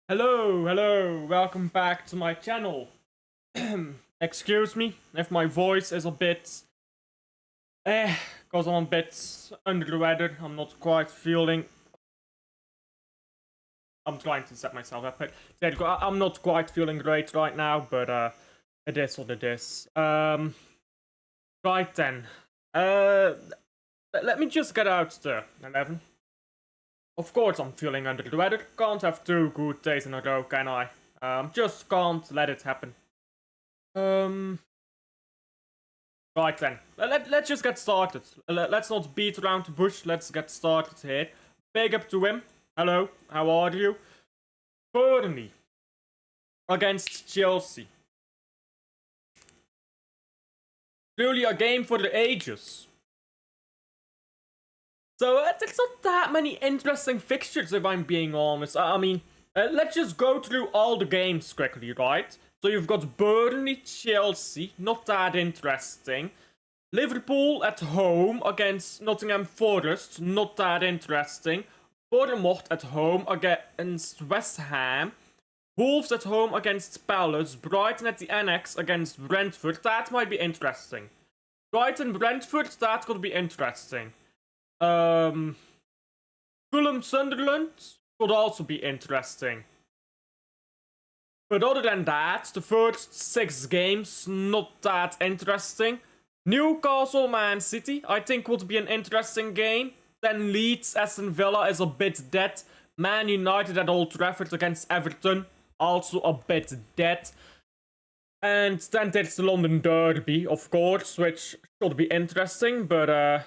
Hello, welcome back to my channel. Excuse me if my voice is a bit because I'm a bit under the weather. I'm not quite feeling. I'm trying to set myself up. There you go. I'm not quite feeling great right now, but it is what it is. Right then. Let me just get out the 11. Of course I'm feeling under the weather. Can't have 2 good days in a row, can I? Just can't let it happen. Right then. Let's just get started. Let's not beat around the bush. Let's get started here. Big up to him. Hello, how are you? Burnley against Chelsea. Really a game for the ages. So there's not that many interesting fixtures, if I'm being honest. I mean, let's just go through all the games quickly, right? So you've got Burnley, Chelsea, not that interesting. Liverpool at home against Nottingham Forest, not that interesting. Bournemouth at home against West Ham. Wolves at home against Palace. Brighton at the Annex against Brentford, that might be interesting. Brighton-Brentford, that could be interesting. Fulham Sunderland could also be interesting. But other than that, the first 6 games, not that interesting. Newcastle Man City, I think would be an interesting game. Then Leeds Aston Villa is a bit dead. Man United at Old Trafford against Everton, also a bit dead. And then there's the London Derby, of course, which should be interesting, but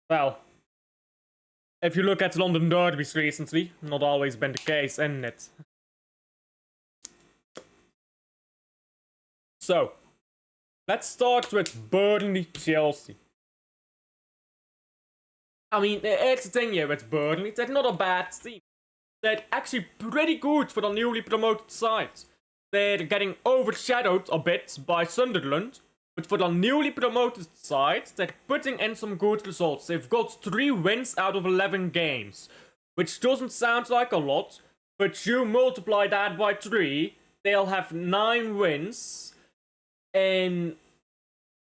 well, if you look at London derbies recently, not always been the case, isn't it? So, let's start with Burnley-Chelsea. I mean, it's the thing here with Burnley, they're not a bad team. They're actually pretty good for the newly promoted side. They're getting overshadowed a bit by Sunderland, but for the newly promoted side, they're putting in some good results. They've got 3 wins out of 11 games, which doesn't sound like a lot, but you multiply that by 3, they'll have 9 wins in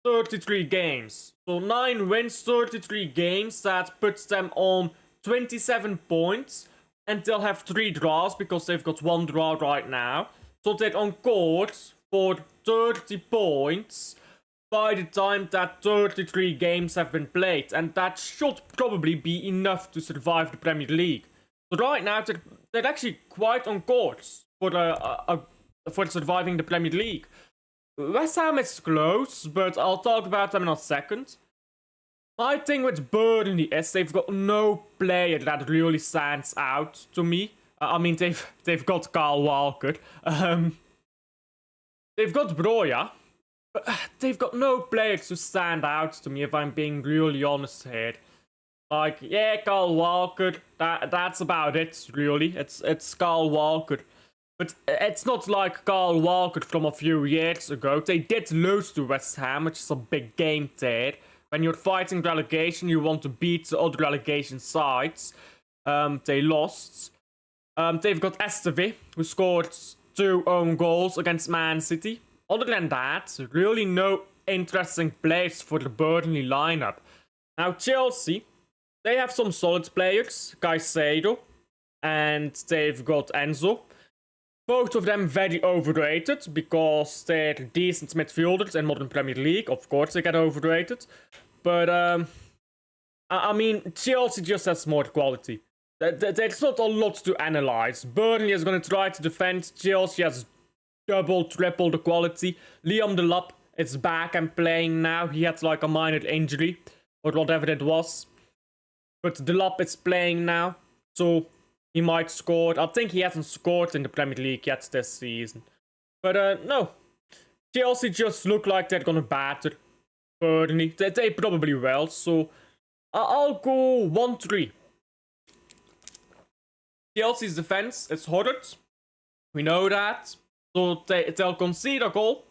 33 games. So 9 wins, 33 games, that puts them on 27 points, and they'll have 3 draws because they've got 1 draw right now. So they're on course for 30 points by the time that 33 games have been played, and that should probably be enough to survive the Premier League. So right now, they're actually quite on course for surviving the Premier League. West Ham is close, but I'll talk about them in a second. My thing with Burnley is they've got no player that really stands out to me. I mean, they've got Kyle Walker. They've got Broja. But they've got no players to stand out to me, if I'm being really honest here. Like, yeah, Kyle Walker, that's about it, really. It's Kyle Walker. But it's not like Kyle Walker from a few years ago. They did lose to West Ham, which is a big game there. When you're fighting relegation, you want to beat the other relegation sides. They lost. They've got Esteve, who scored 2 own goals against Man City. Other than that, really no interesting players for the Burnley lineup. Now Chelsea, they have some solid players, Caicedo, and they've got Enzo. Both of them very overrated because they're decent midfielders in modern Premier League. Of course they get overrated. But I mean, Chelsea just has more quality. There's not a lot to analyze. Burnley is going to try to defend. Chelsea has double, triple the quality. Liam Delap is back and playing now. He had like a minor injury or whatever it was. But Delap is playing now, so he might score. I think he hasn't scored in the Premier League yet this season. But no. Chelsea just look like they're going to batter Burnley. They probably will, so I'll go 1-3. Chelsea's defense is horrid. We know that. So they'll concede a goal,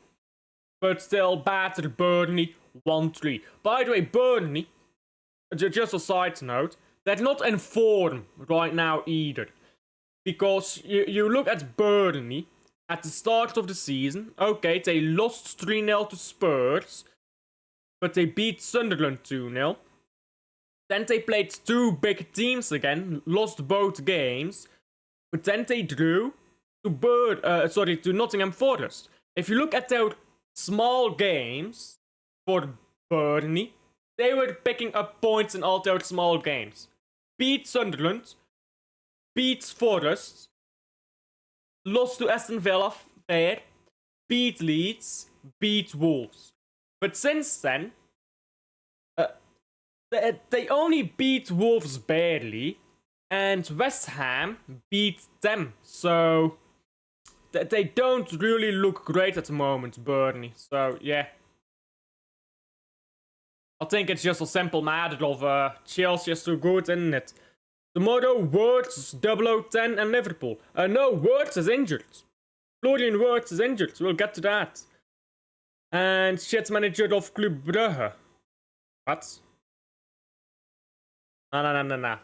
but they'll batter Burnley 1-3. By the way, Burnley, just a side note, they're not in form right now either. Because you look at Burnley at the start of the season. Okay, they lost 3-0 to Spurs, but they beat Sunderland 2-0. Then they played two big teams again, lost both games, but then they drew to Nottingham Forest. If you look at their small games for Burnley, they were picking up points in all their small games. Beat Sunderland, beat Forest, lost to Aston Villa, fair, beat Leeds, beat Wolves. But since then, they only beat Wolves barely, and West Ham beat them. So they don't really look great at the moment, Burnley. So yeah, I think it's just a simple matter of Chelsea is too good, isn't it? Tomorrow, Wirtz, 0010 and Liverpool. No, Wirtz is injured. Florian Wirtz is injured. We'll get to that. And shit manager of Club Brugge. What? No.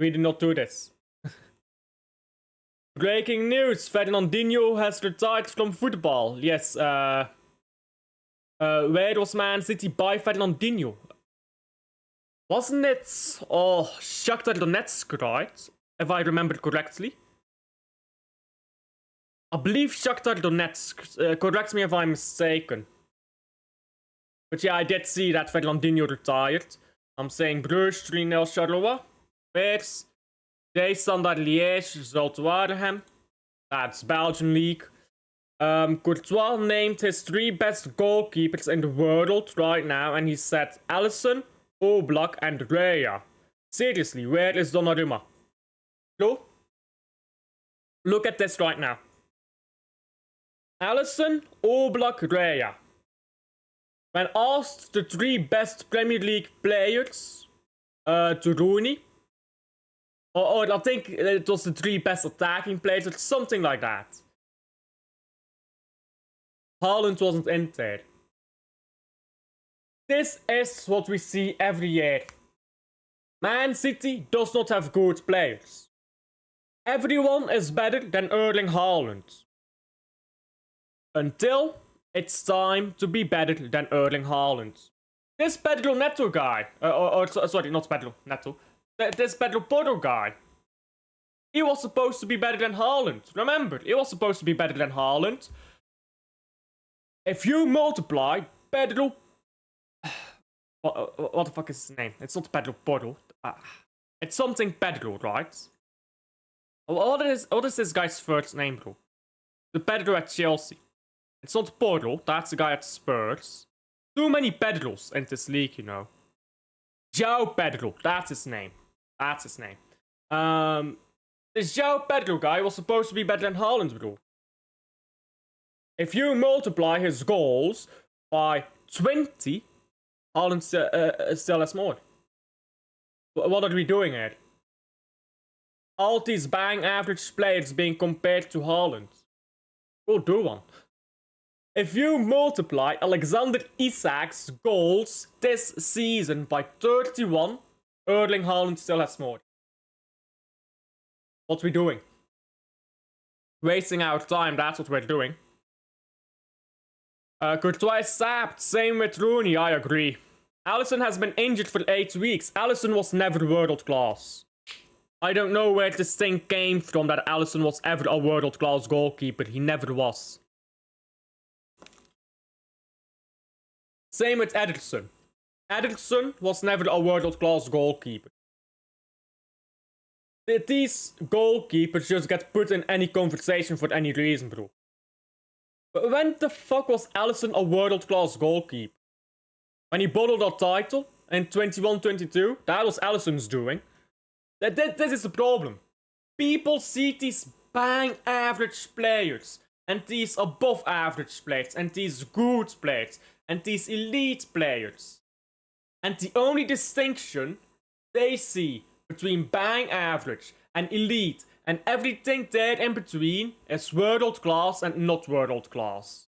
We do not do this. Breaking news. Fernandinho has retired from football. Yes, where was Man City by Fernandinho? Wasn't it? Oh, Shakhtar Donetsk, right? If I remember correctly. I believe Shakhtar Donetsk. Correct me if I'm mistaken. But yeah, I did see that Fernandinho retired. I'm saying Bruges 3-0 Charleroi. Bears. Standard Liège, Zulte Waregem. That's Belgian league. Courtois named his 3 best goalkeepers in the world right now, and he said Alisson, Oblak, and Raya. Seriously, where is Donnarumma? Look at this right now. Alisson, Oblak, Raya. When asked the 3 best Premier League players to Rooney, or I think it was the 3 best attacking players, or something like that. Haaland wasn't in there. This is what we see every year. Man City does not have good players. Everyone is better than Erling Haaland. Until it's time to be better than Erling Haaland. This Pedro Neto guy, sorry, not Pedro Neto. This Pedro Porro guy. He was supposed to be better than Haaland. Remember, he was supposed to be better than Haaland. If you multiply Pedro... what the fuck is his name? It's not Pedro Porro. It's something Pedro, right? What is this guy's first name, bro? The Pedro at Chelsea. It's not Porro, that's the guy at Spurs. Too many Pedros in this league, you know. João Pedro, that's his name. That's his name. This João Pedro guy was supposed to be better than Haaland, bro. If you multiply his goals by 20, Haaland still has more. What are we doing here? All these bang average players being compared to Haaland. We'll do one. If you multiply Alexander Isak's goals this season by 31, Erling Haaland still has more. What we doing? Wasting our time, that's what we're doing. Courtois is sapped, same with Rooney, I agree. Alisson has been injured for 8 weeks. Alisson was never world class. I don't know where this thing came from that Alisson was ever a world class goalkeeper. He never was. Same with Ederson. Ederson was never a world class goalkeeper. These goalkeepers just get put in any conversation for any reason, bro. But when the fuck was Alisson a world class goalkeeper? When he bottled a title in 21-22, that was Alisson's doing. This is the problem. People see these bang average players, and these above average players, and these good players, and these elite players. And the only distinction they see between bang average and elite and everything there in between is world class and not world class.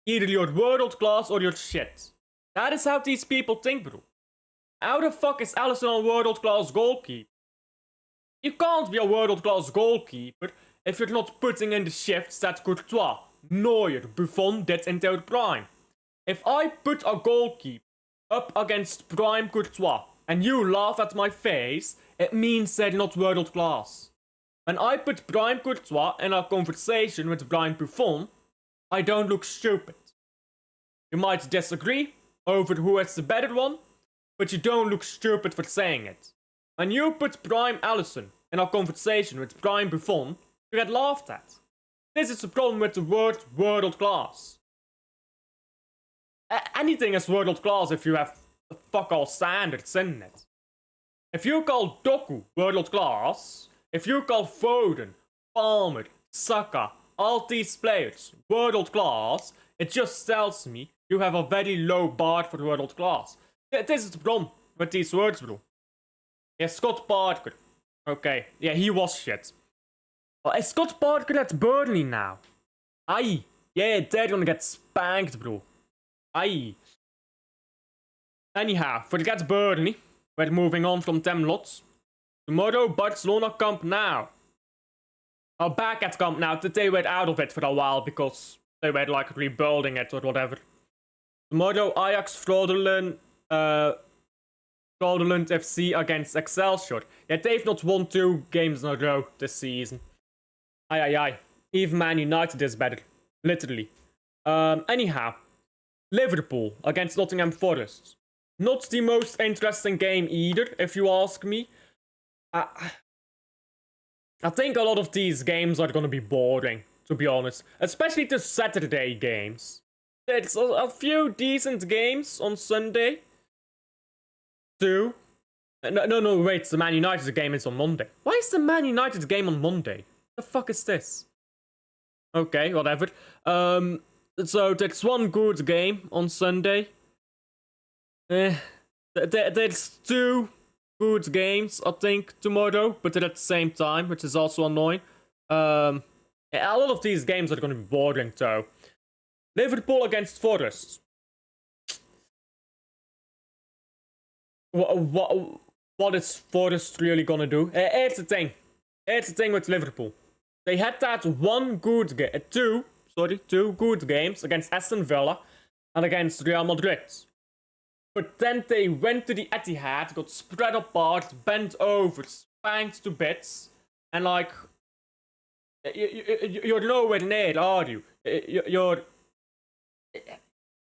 Either you're world class or you're shit. That is how these people think, bro. How the fuck is Alisson a world class goalkeeper? You can't be a world-class goalkeeper if you're not putting in the shifts that Courtois, Neuer, Buffon did in their prime. If I put a goalkeeper up against prime Courtois and you laugh at my face, it means they're not world-class. When I put prime Courtois in a conversation with prime Buffon, I don't look stupid. You might disagree over who is the better one, but you don't look stupid for saying it. When you put prime Alisson in a conversation with prime Buffon, you get laughed at. This is the problem with the word world class. Anything is world class if you have fuck all standards in it. If you call Doku world class, if you call Foden, Palmer, Saka, all these players world class, it just tells me you have a very low bar for world class. This is the problem with these words, bro. Yeah, Scott Parker. Okay, yeah, he was shit. Oh, is Scott Parker at Burnley now? Aye. Yeah, they're gonna get spanked, bro. Aye. Anyhow, forget Burnley. We're moving on from them lots. Tomorrow, Barcelona Camp Nou. Oh, back at Camp Nou. They were out of it for a while because they were like rebuilding it or whatever. Tomorrow, Ajax Fraudulent FC against Excelsior. Yeah, they've not won 2 games in a row this season. Aye. Even Man United is better. Literally. Anyhow. Liverpool against Nottingham Forest. Not the most interesting game either, if you ask me. I think a lot of these games are gonna be boring, to be honest. Especially the Saturday games. There's a few decent games on Sunday. 2. No, wait, the Man United game is on Monday. Why is the Man United game on Monday? The fuck is this? Okay, whatever. So there's one good game on Sunday. There's 2 good games, I think, tomorrow, but they're at the same time, which is also annoying. A lot of these games are going to be boring, though. Liverpool against Forest. What is Forest really gonna do? Here's the thing. Here's the thing with Liverpool. They had that two good games against Aston Villa and against Real Madrid. But then they went to the Etihad, got spread apart, bent over, spanked to bits, and like, you're nowhere near, are you? You're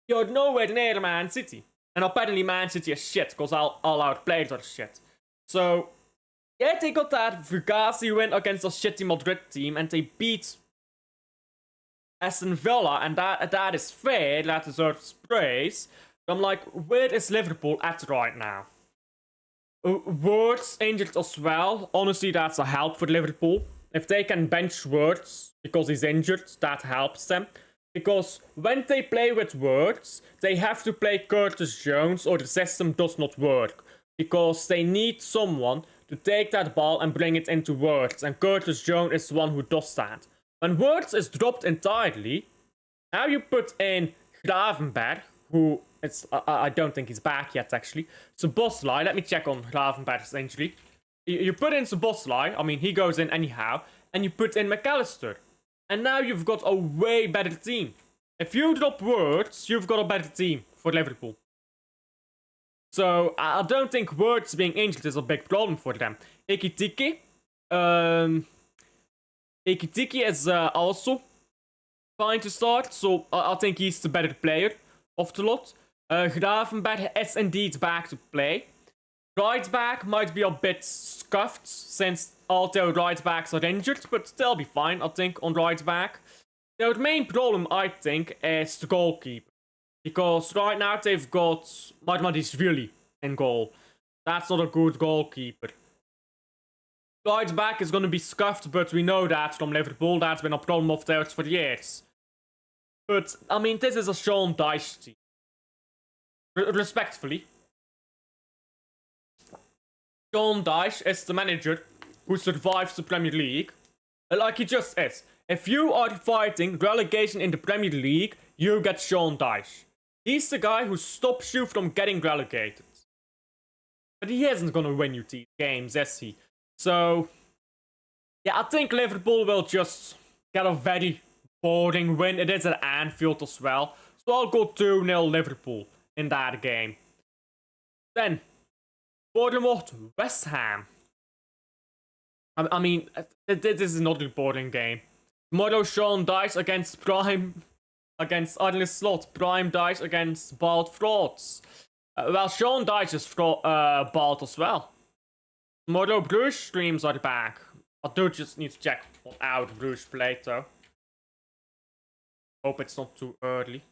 nowhere near Man City. And apparently Man City is shit, because all our players are shit. So, yeah, they got that Fugazi win against a shitty Madrid team, and they beat Aston Villa, and that is fair, that deserves praise. But I'm like, where is Liverpool at right now? Wirtz injured as well. Honestly, that's a help for Liverpool. If they can bench Wirtz because he's injured, that helps them. Because when they play with Wirtz, they have to play Curtis Jones or the system does not work. Because they need someone to take that ball and bring it into Wirtz. And Curtis Jones is the one who does that. When Wirtz is dropped entirely, now you put in Gravenberg, who I don't think he's back yet actually. Szoboszlai, let me check on Gravenberg's injury. You put in Szoboszlai, I mean he goes in anyhow, and you put in McAllister. And now you've got a way better team. If you drop Wirtz, you've got a better team for Liverpool. So, I don't think Wirtz being injured is a big problem for them. Ekitike is also fine to start, so I think he's the better player of the lot. Gravenberg is indeed back to play. Right back might be a bit scuffed since all their right backs are injured, but they'll be fine, I think, on right back. Their main problem, I think, is the goalkeeper. Because right now they've got Marmadishvili in goal. That's not a good goalkeeper. Right back is going to be scuffed, but we know that from Liverpool. That's been a problem of theirs for years. But, I mean, this is a Sean Dyche team. Respectfully. Sean Dyche is the manager who survives the Premier League. Like he just is. If you are fighting relegation in the Premier League, you get Sean Dyche. He's the guy who stops you from getting relegated. But he isn't gonna win you these games, is he? So, Yeah, I think Liverpool will just get a very boring win. It is at Anfield as well. So I'll go 2-0 Liverpool in that game. Then, Bournemouth, West Ham. I mean, this is not a boring game. Tomorrow, Sean Dyche against Prime, against Arne Slot. Prime Dyche against Bald Frauds. Well, Sean Dyche is bald as well. Tomorrow, Bruges streams are back. I do just need to check what hour Bruges played though. Hope it's not too early.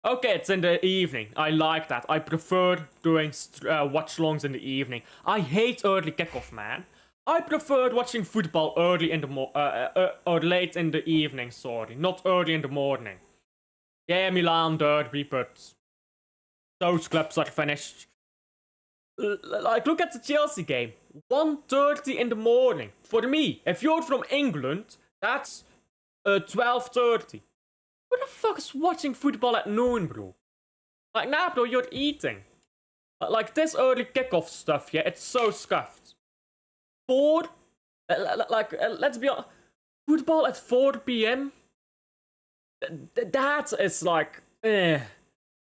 Okay, it's in the evening. I like that. I prefer doing watch-longs in the evening. I hate early kickoff, man. I prefer watching football early in the or late in the evening. Sorry, not early in the morning. Yeah, Milan derby, but those clubs are finished. Like, look at the Chelsea game. 1:30 in the morning. For me, if you're from England, that's 12:30. Who the fuck is watching football at noon, bro? Like, nah, bro, you're eating. Like, this early kickoff stuff, yeah, it's so scuffed. Let's be honest. Football at 4 p.m.? That is like, eh.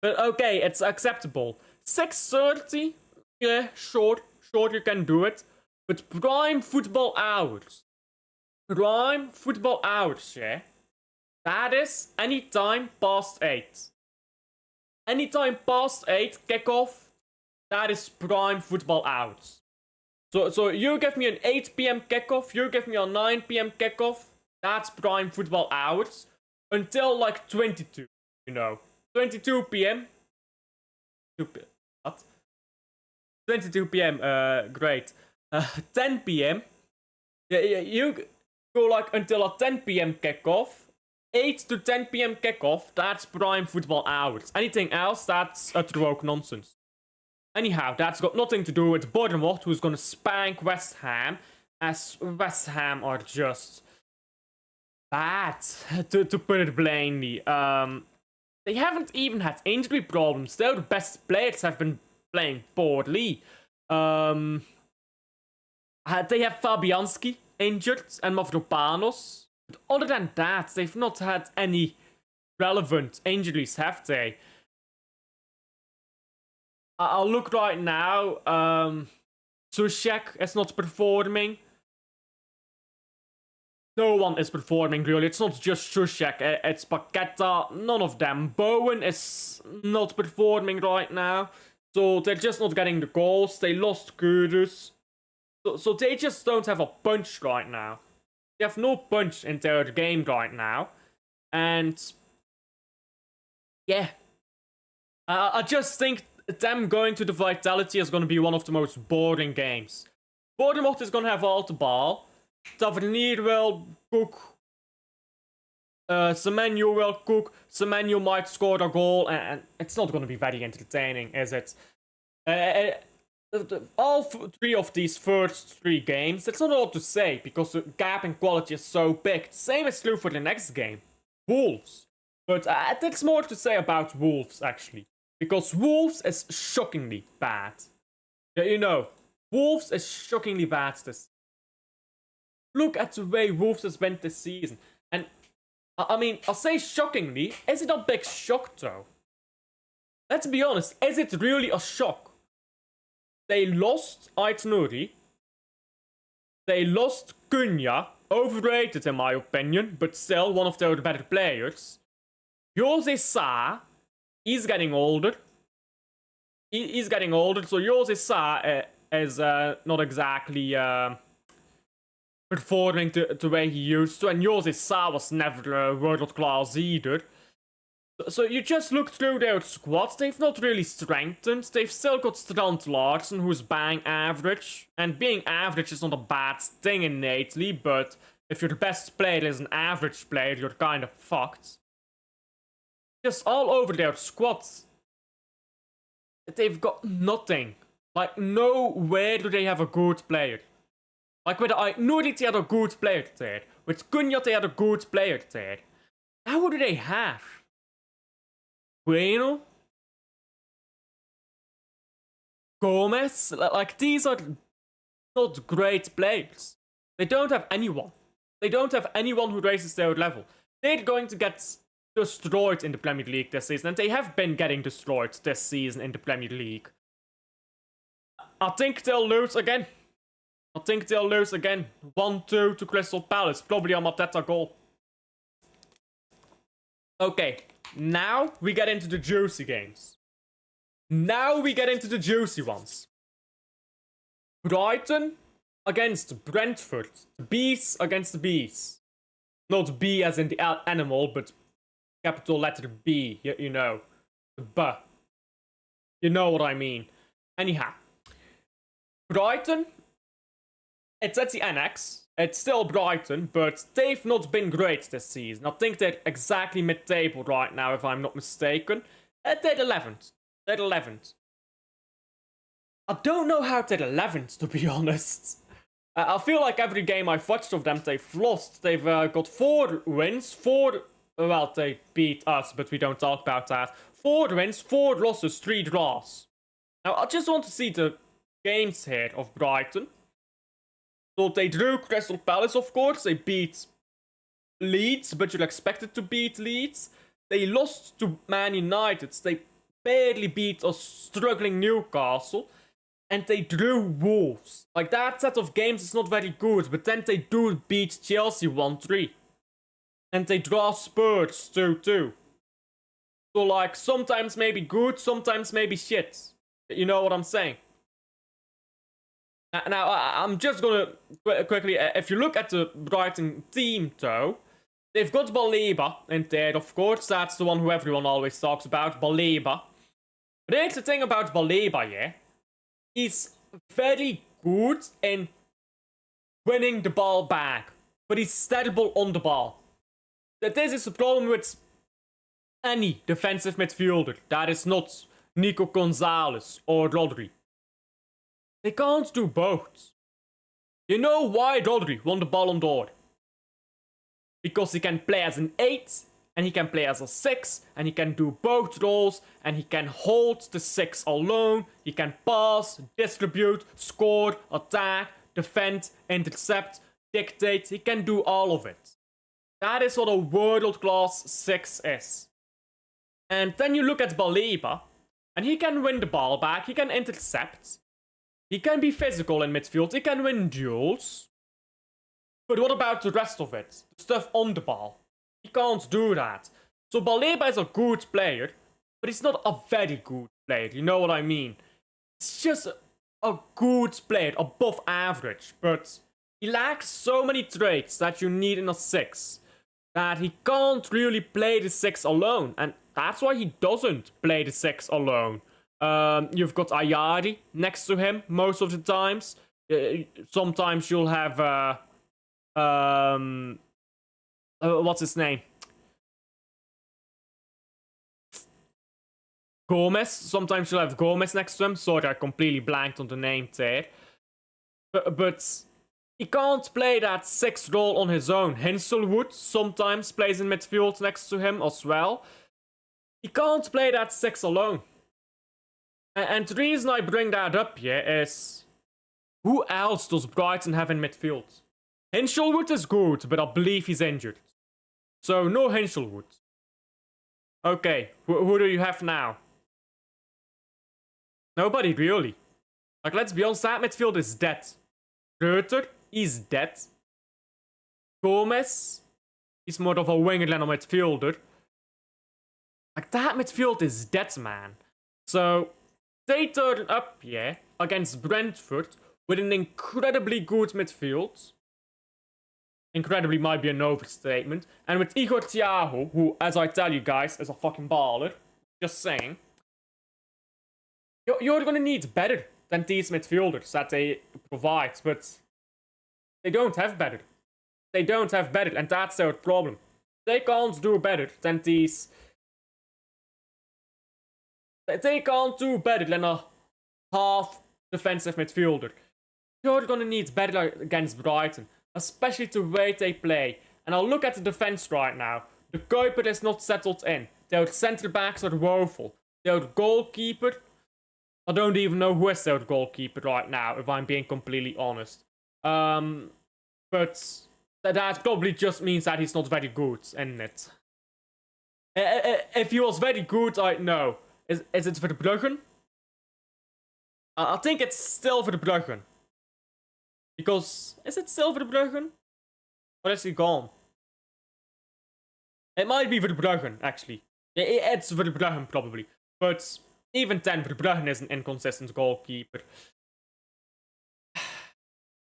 But okay, it's acceptable. 6:30? Yeah, sure, you can do it. But prime football hours. Prime football hours, yeah? That is any time past 8. Any time past 8, kickoff, that is prime football hours. So you give me an 8 p.m. kickoff, you give me a 9 p.m. kickoff, that's prime football hours. Until like 22, you know. 22 p.m. What? 22 p.m. Great. 10 p.m. Yeah, you go like until a 10 p.m. kickoff. 8 to 10 p.m. kickoff, that's prime football hours. Anything else, that's utter woke nonsense. Anyhow, that's got nothing to do with Bournemouth, who's gonna spank West Ham, as West Ham are just bad, to put it plainly. They haven't even had injury problems. Their best players have been playing poorly. They have Fabianski injured and Mavropanos. But other than that, they've not had any relevant injuries, have they? I'll look right now. Sushek is not performing. No one is performing, really. It's not just Sushek, it's Paqueta, none of them. Bowen is not performing right now. So they're just not getting the goals. They lost Kudus. So they just don't have a punch right now. They have no punch in their game right now. And yeah. I just think them going to the Vitality is going to be one of the most boring games. Bournemouth is going to have all the ball. Tavernier will cook. Semenyo will cook. Semenyo might score a goal. And it's not going to be very entertaining, is it? All three of these first 3 games, it's not all to say, because the gap in quality is so big. Same is true for the next game, Wolves. But it's more to say about Wolves, actually. Because Wolves is shockingly bad. Yeah, you know, Wolves is shockingly bad this. Look at the way Wolves has been this season. And, I mean, I'll say shockingly, is it a big shock though? Let's be honest, is it really a shock? They lost Ait Nouri. They lost Cunha, overrated in my opinion, but still one of their better players. Jose Sa, he's getting older. He's getting older, so Jose Sa is not exactly performing the way he used to, and Jose Sa was never world class either. So you just look through their squad, they've not really strengthened. They've still got Strand Larsen, who's bang average. And being average is not a bad thing innately, but if your best player is an average player, you're kind of fucked. Just all over their squads, they've got nothing. Like, nowhere do they have a good player. Like, with Nouri, they had a good player there. With Cunha, they had a good player there. Now what do they have? Bueno, Gomez, like, these are not great players. They don't have anyone. They don't have anyone who raises their level. They're going to get destroyed in the Premier League this season, and they have been getting destroyed this season in the Premier League. I think they'll lose again. 1-2 to Crystal Palace. Probably a Mateta goal. Okay, now we get into the juicy games. Now we get into the juicy ones. Brighton against Brentford. The bees against the bees. Not B as in the animal, but capital letter B. You know. The B. You know what I mean. Anyhow. Brighton. It's at the Annex. It's still Brighton, but they've not been great this season. I think they're exactly mid-table right now, if I'm not mistaken. They're 11th. They're 11th. I don't know how they're 11th, to be honest. I feel like every game I've watched of them, they've lost. They've got 4 wins, 4... Well, they beat us, but we don't talk about that. 4 wins, 4 losses, 3 draws. Now, I just want to see the games here of Brighton. So they drew Crystal Palace, of course. They beat Leeds, but you're expected to beat Leeds. They lost to Man United. They barely beat a struggling Newcastle. And they drew Wolves. Like, that set of games is not very good. But then they do beat Chelsea 1-3. And they draw Spurs 2-2. So, like, sometimes maybe good, sometimes maybe shit. You know what I'm saying? Now, I'm just gonna quickly, if you look at the Brighton team, though, they've got Baleba in there, of course. That's the one who everyone always talks about, Baleba. But here's the thing about Baleba, yeah? He's very good in winning the ball back, but he's terrible on the ball. This is the problem with any defensive midfielder that is not Nico Gonzalez or Rodri. They can't do both. You know why Rodri won the Ballon d'Or? Because he can play as an 8, and he can play as a 6, and he can do both roles, and he can hold the 6 alone, he can pass, distribute, score, attack, defend, intercept, dictate, he can do all of it. That is what a world-class 6 is. And then you look at Baleba, and he can win the ball back, he can intercept, he can be physical in midfield, he can win duels. But what about the rest of it? The stuff on the ball. He can't do that. So Baleba is a good player, but he's not a very good player, you know what I mean? He's just a good player, above average, but he lacks so many traits that you need in a 6, that he can't really play the 6 alone, and that's why he doesn't play the 6 alone. You've got Ayari next to him most of the times. Sometimes you'll have what's his name? Gomez. Sometimes you'll have Gomez next to him. Sorry, I completely blanked on the name there. But he can't play that 6 role on his own. Hinselwood sometimes plays in midfield next to him as well. He can't play that 6 alone. And the reason I bring that up here is, who else does Brighton have in midfield? Hinshelwood is good, but I believe he's injured. So, no Hinshelwood. Okay, who do you have now? Nobody really. Like, let's be honest, that midfield is dead. Reuter, he's dead. Gomez, he's more of a winger than a midfielder. Like, that midfield is dead, man. So, they turn up here against Brentford with an incredibly good midfield. Incredibly might be an overstatement. And with Igor Thiago, who, as I tell you guys, is a fucking baller. Just saying. You're gonna need better than these midfielders that they provide. But they don't have better. They don't have better, and that's their problem. They can't do better than these. They can't do better than a half defensive midfielder. You're gonna need better against Brighton, especially the way they play. And I'll look at the defense right now. The Kuiper is not settled in. Their centre backs are woeful. Their goalkeeper, I don't even know who is their goalkeeper right now, if I'm being completely honest. but that probably just means that he's not very good in it. If he was very good, I'd know. Is it for the Bruggen? I think it's still for the Bruggen. Because, is it still for the Bruggen? Or is he gone? It might be for the Bruggen, actually. It's for the Bruggen, probably. But even then, for the Bruggen is an inconsistent goalkeeper.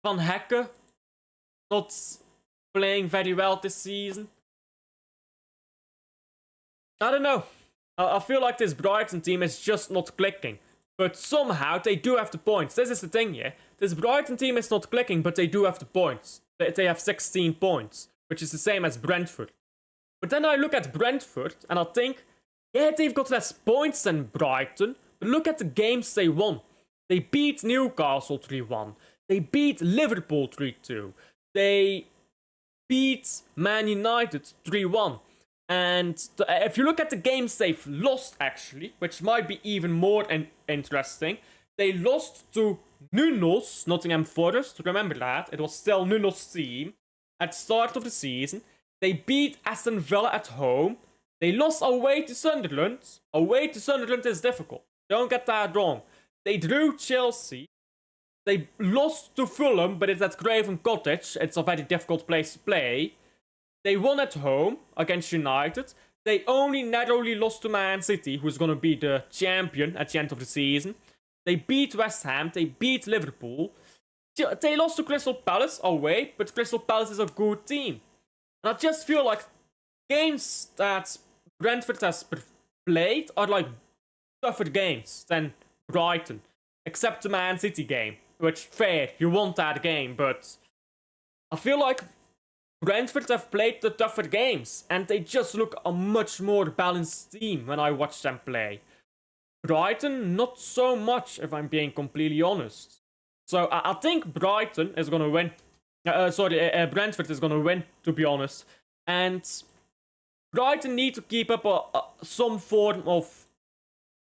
Van Hekke, not playing very well this season. I don't know. I feel like this Brighton team is just not clicking. But somehow they do have the points. This is the thing, yeah. This Brighton team is not clicking, but they do have the points. They have 16 points, which is the same as Brentford. But then I look at Brentford and I think, yeah, they've got less points than Brighton. But look at the games they won. They beat Newcastle 3-1. They beat Liverpool 3-2. They beat Man United 3-1. And if you look at the games they've lost, actually, which might be even more interesting, they lost to Nuno's Nottingham Forest. Remember that. It was still Nuno's team at the start of the season. They beat Aston Villa at home. They lost away to Sunderland. Away to Sunderland is difficult. Don't get that wrong. They drew Chelsea. They lost to Fulham, but it's at Craven Cottage. It's a very difficult place to play. They won at home against United. They only narrowly lost to Man City, who's going to be the champion at the end of the season. They beat West Ham. They beat Liverpool. They lost to Crystal Palace away, but Crystal Palace is a good team. And I just feel like games that Brentford has played are like tougher games than Brighton. Except the Man City game. Which, fair, you want that game, but I feel like Brentford have played the tougher games, and they just look a much more balanced team when I watch them play. Brighton, not so much, if I'm being completely honest. So I think Brighton is gonna win. Brentford is gonna win, to be honest. And Brighton need to keep up some form of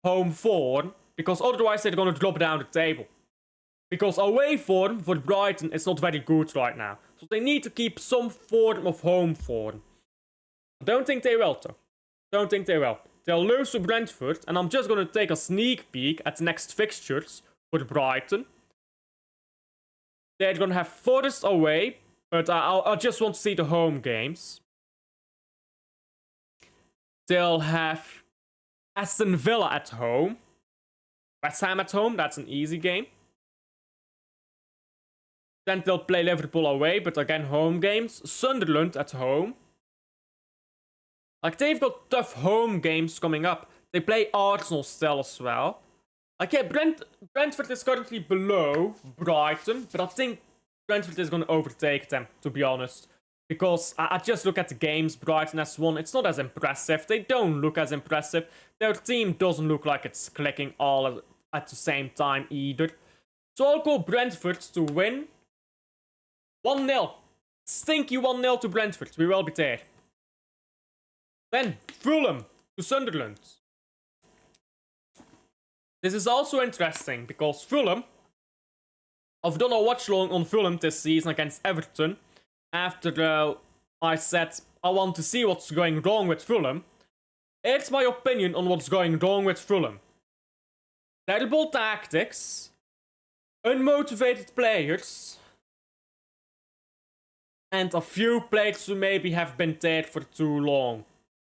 home form, because otherwise they're gonna drop down the table. Because away form for Brighton is not very good right now. So they need to keep some form of home form. I don't think they will, though. Don't think they will. They'll lose to Brentford, and I'm just going to take a sneak peek at the next fixtures for Brighton. They're going to have Forest away, but I just want to see the home games. They'll have Aston Villa at home. West Ham at home, that's an easy game. Then they'll play Liverpool away, but again, home games. Sunderland at home. Like, they've got tough home games coming up. They play Arsenal still as well. Like, yeah, Brentford is currently below Brighton, but I think Brentford is going to overtake them, to be honest. Because I just look at the games Brighton has won. It's not as impressive. They don't look as impressive. Their team doesn't look like it's clicking all at the same time either. So I'll go Brentford to win. 1-0. Stinky 1-0 to Brentford. We will be there. Then, Fulham to Sunderland. This is also interesting, because Fulham... I've done a watch-along on Fulham this season against Everton. After I said I want to see what's going wrong with Fulham. Here's my opinion on what's going wrong with Fulham. Terrible tactics. Unmotivated players. And a few players who maybe have been there for too long.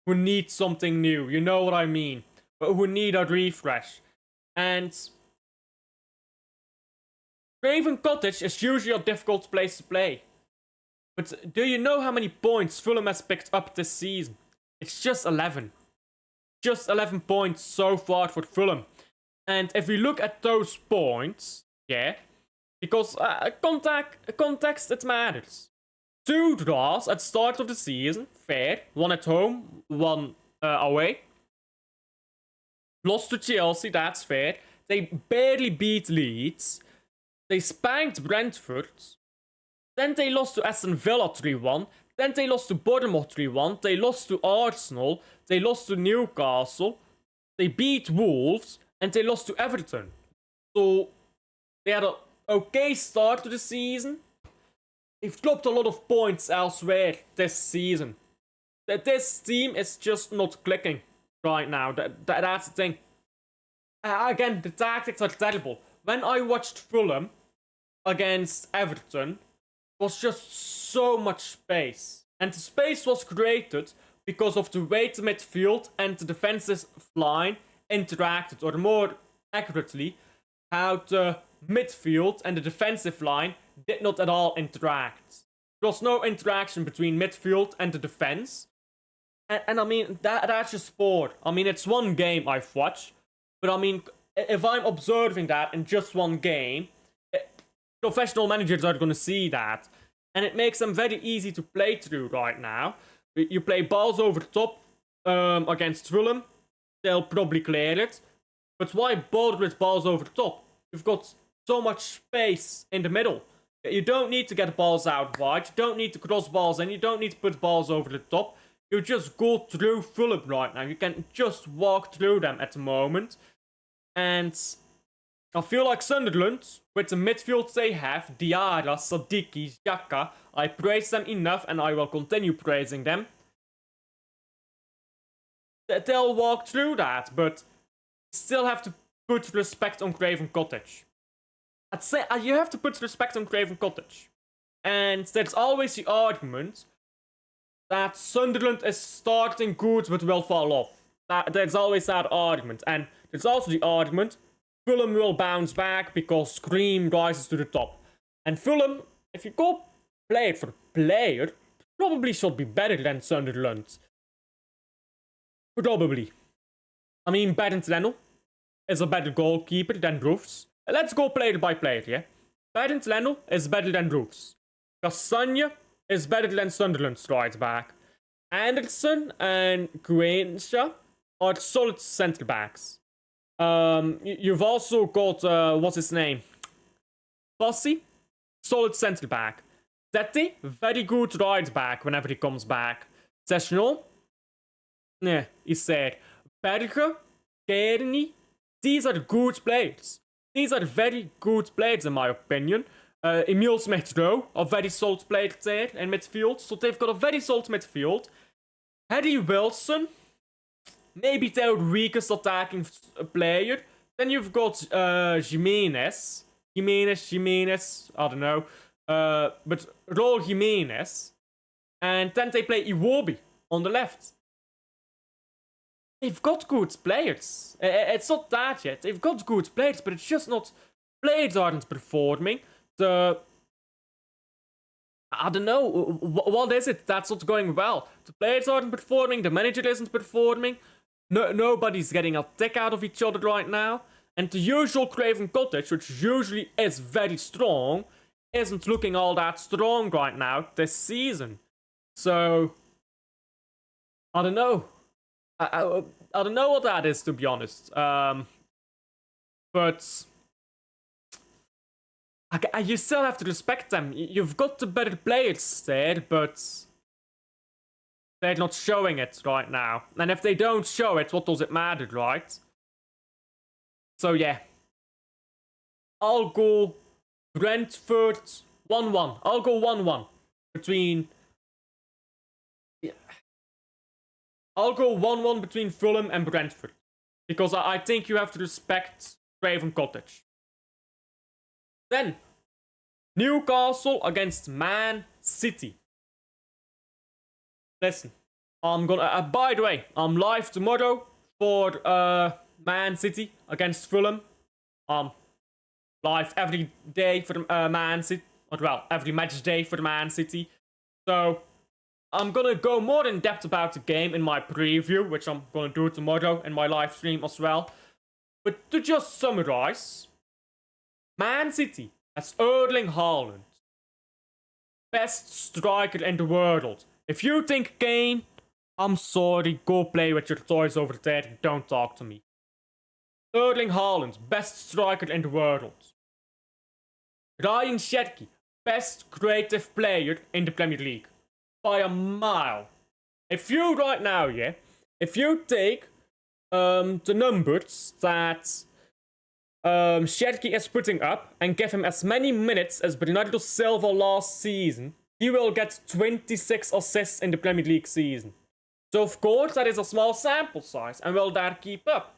Who need something new, you know what I mean. But who need a refresh. And Craven Cottage is usually a difficult place to play. But do you know how many points Fulham has picked up this season? It's just 11. Just 11 points so far for Fulham. And if we look at those points, yeah, because context, it matters. 2 draws at the start of the season, fair. 1 at home, 1 away. Lost to Chelsea, that's fair. They barely beat Leeds. They spanked Brentford. Then they lost to Aston Villa 3-1. Then they lost to Bournemouth 3-1. They lost to Arsenal. They lost to Newcastle. They beat Wolves. And they lost to Everton. So they had an okay start to the season. they've dropped a lot of points elsewhere this season. This team is just not clicking right now. That's the thing. Again, the tactics are terrible. When I watched Fulham against Everton, it was just so much space. And the space was created because of the way the midfield and the defensive line interacted, or more accurately, how the midfield and the defensive line did not at all interact. There was no interaction between midfield and the defense. And I mean, that's just sport. I mean, it's one game I've watched, but I mean, if I'm observing that in just one game, professional managers are going to see that. And it makes them very easy to play through right now. You play balls over the top against Fulham, they'll probably clear it. But why bother with balls over the top? You've got so much space in the middle. You don't need to get balls out wide, you don't need to cross balls in, you don't need to put balls over the top. You just go through Fulham right now. You can just walk through them at the moment. And I feel like Sunderland, with the midfield they have, Diarra, Sadiki, Xhaka, I praise them enough and I will continue praising them. They'll walk through that, but still have to put respect on Craven Cottage. I'd say you have to put respect on Craven Cottage. And there's always the argument that Sunderland is starting good but will fall off. There's always that argument. And there's also the argument Fulham will bounce back because Scream rises to the top. And Fulham, if you go player for player, probably should be better than Sunderland. Probably. I mean, Bernd Leno is a better goalkeeper than Roofs. Let's go player by player, yeah? Bernd Leno is better than Roofs. Castagne is better than Sunderland's right back. Anderson and Granger are solid centre backs. You've also got, what's his name? Bossy, solid centre back. Tete, very good right back whenever he comes back. Sessional, yeah, he's there. Berger, Kearney, these are good players. These are very good players in my opinion. Emil Smith-Rowe, a very solid player there in midfield. So they've got a very solid midfield. Harry Wilson, maybe their weakest attacking player. Then you've got Jimenez, I don't know. But Raul Jimenez. And then they play Iwobi on the left. They've got good players. It's not that yet. They've got good players, but it's just not... Players aren't performing. I don't know, what is it that's not going well? The players aren't performing, the manager isn't performing, nobody's getting a tick out of each other right now, and the usual Craven Cottage, which usually is very strong, isn't looking all that strong right now this season. So, I don't know. I don't know what that is, to be honest. But... you still have to respect them. You've got the better players there, but they're not showing it right now. And if they don't show it, what does it matter, right? So yeah. I'll go Brentford 1-1. I'll go 1-1 between... Yeah. I'll go 1-1 between Fulham and Brentford. Because I think you have to respect Craven Cottage. Then, Newcastle against Man City. Listen, I'm gonna... by the way, I'm live tomorrow for Man City against Fulham. Live every day for Man City. Or, well, every match day for Man City. So, I'm gonna go more in depth about the game in my preview, which I'm gonna do tomorrow in my live stream as well. But to just summarize... Man City has Erling Haaland. Best striker in the world. If you think Kane, I'm sorry, go play with your toys over there and don't talk to me. Erling Haaland, best striker in the world. Ryan Cherky, best creative player in the Premier League. By a mile. If you right now, yeah, if you take the numbers that Sherky is putting up and give him as many minutes as Bernardo Silva last season, he will get 26 assists in the Premier League season. So of course that is a small sample size, and will that keep up?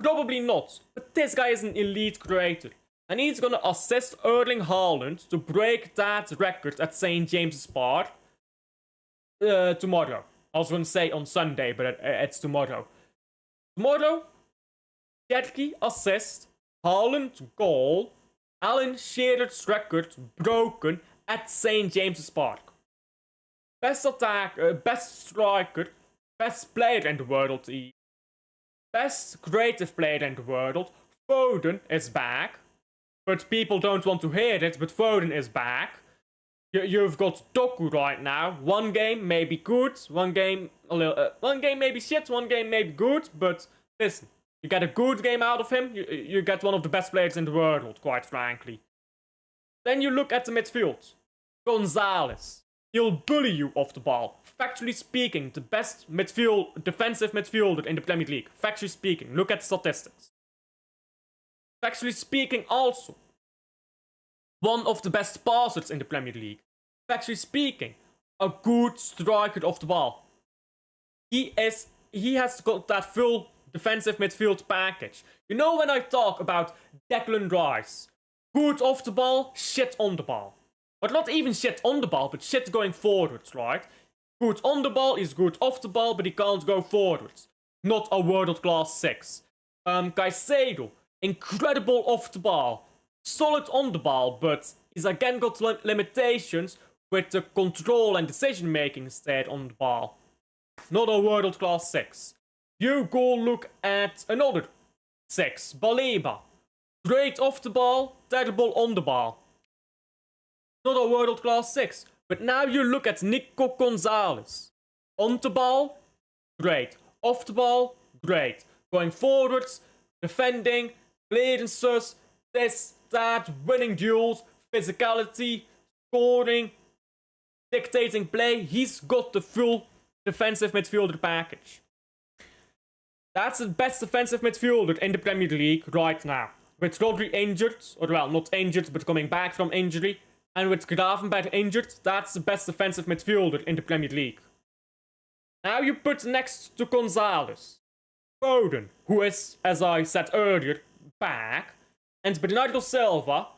Probably not, but this guy is an elite creator. And he's gonna assist Erling Haaland to break that record at St. James's Park tomorrow. I was gonna say on Sunday, but it's tomorrow. Tomorrow, Sherky assist, Haaland goal, Alan Shearer's record broken at St. James's Park. Best attacker, best striker, best player in the world, best creative player in the world. Foden is back, but people don't want to hear it, but Foden is back. You've got Doku right now. One game may be good, one game may be shit, one game may be good, but listen, you get a good game out of him, you get one of the best players in the world, quite frankly. Then you look at the midfield. Gonzalez. He'll bully you off the ball. Factually speaking, the best defensive midfielder in the Premier League. Factually speaking, look at the statistics. Factually speaking also, one of the best passers in the Premier League. Factually speaking, a good striker off the ball. He has got that full defensive midfield package. You know when I talk about Declan Rice, good off the ball, shit on the ball. But not even shit on the ball, but shit going forwards, right? Good on the ball, he's good off the ball, but he can't go forwards. Not a world-class 6. Caicedo, incredible off the ball. Solid on the ball, but he's again got limitations with the control and decision-making instead on the ball. Not a world-class 6. You go look at another 6, Baleba. Great off the ball, terrible on the ball. Not a world-class 6. But now you look at Nico Gonzalez. On the ball, great. Off the ball, great. Going forwards, defending, clearances, this, that, winning duels, physicality, scoring, dictating play. He's got the full defensive midfielder package. That's the best defensive midfielder in the Premier League right now. With Rodri injured, or well, not injured, but coming back from injury, and with Gravenberg injured, that's the best defensive midfielder in the Premier League. Now you put next to Gonzalez, Foden, who is, as I said earlier, back, and Bernardo Silva.